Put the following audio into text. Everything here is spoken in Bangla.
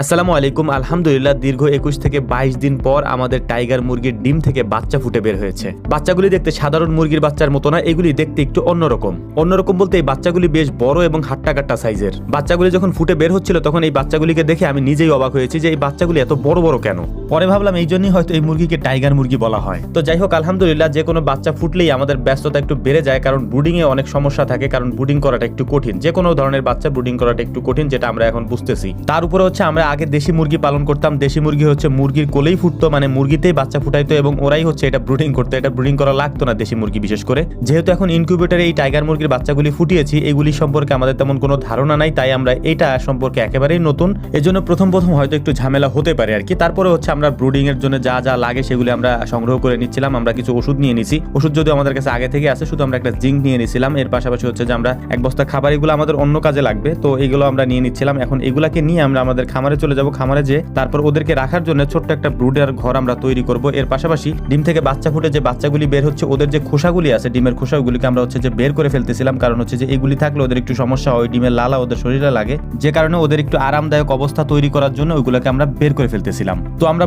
আসসালামু আলাইকুম। আলহামদুলিল্লাহ দীর্ঘ 21 থেকে 22 দিন পর আমাদের টাইগার মুরগির ডিম থেকে বাচ্চা ফুটে বের হয়েছে। বাচ্চাগুলি দেখতে সাধারণ মুরগির বাচ্চার মতো না, এগুলি দেখতে একটু অন্যরকম বলতে এই বাচ্চাগুলি বেশ বড় এবং হাট্টাকাট্টা সাইজের। বাচ্চাগুলি যখন ফুটে বের হচ্ছিল তখন এই বাচ্চাগুলিকে দেখে আমি নিজেই অবাক হয়েছি যে এই বাচ্চাগুলি এত বড় বড় কেন। পরে ভাবলাম এই জন্যই হয়তো এই মুরগিকে টাইগার মুরগি বলা হয়। তো যাই হোক, আলহামদুলিল্লাহ যে কোনো বাচ্চা ফুটলেই আমাদের ব্যস্ততা একটু বেড়ে যায়, কারণ ব্রুডিং এ অনেক সমস্যা থাকে, কারণ ব্রুডিং করাটা একটু কঠিন। যে কোনো ধরনের বাচ্চা ব্রুডিং করাটা একটু কঠিন, যেটা আমরা এখন বুঝতেছি। তার উপরে হচ্ছে আমরা আগে দেশি মুরগি পালন করতাম। দেশি মুরগি হচ্ছে মুরগির কোলেই ফুটতো, মানে মুরগিতেই বাচ্চা ফুটাইতো এবং ওরাই হচ্ছে এটা ব্রুডিং করতো। এটা ব্রুডিং করা লাগতো না দেশি মুরগি বিশেষ করে। যেহেতু এখন ইনকিউবেটরে এই টাইগার মুরগির বাচ্চাগুলি ফুটিয়েছি, এগুলি সম্পর্কে আমাদের তেমন কোনো ধারণা নাই, তাই আমরা এটা সম্পর্কে একেবারেই নতুন। এজন্য প্রথম হয়তো একটু ঝামেলা হতে পারে আর কি। তারপরে হচ্ছে আমরা ব্রুডিং এর জন্য যা যা লাগে সেগুলি আমরা সংগ্রহ করে নিচ্ছিলাম। আমরা কিছু ওষুধ নিয়ে নিছি, ওষুধ যদিও আমাদের কাছে আগে থেকে আছে, শুধু আমরা একটা জিঙ্ক নিয়ে নিছিলাম। এর পাশাপাশি হচ্ছে যে আমরা এক বস্তা খাবার, এগুলো আমাদের অন্য কাজে লাগবে, তো এগুলো আমরা নিয়ে নিচ্ছিলাম। এখন এগুলাকে নিয়ে আমরা আমাদের খামারে চলে যাব। খামারে যে তারপর ওদেরকে রাখার জন্য ছোট্ট একটা ব্রুডার ঘর আমরা তৈরি করব। এর পাশাপাশি ডিম থেকে বাচ্চা ফুটে যে বাচ্চাগুলি বের হচ্ছে, ওদের যে খোসাগুলি আছে, ডিমের খোসাগুলিকে আমরা হচ্ছে যে বের করে ফেলতেছিলাম, কারণ হচ্ছে যে এগুলি থাকলে ওদের একটু সমস্যা হয়, ডিমের লালা ওদের শরীরে লাগে, যে কারণে ওদের একটু আরামদায়ক অবস্থা তৈরি করার জন্য ওইগুলোকে আমরা বের করে ফেলতেছিলাম। তো আমরা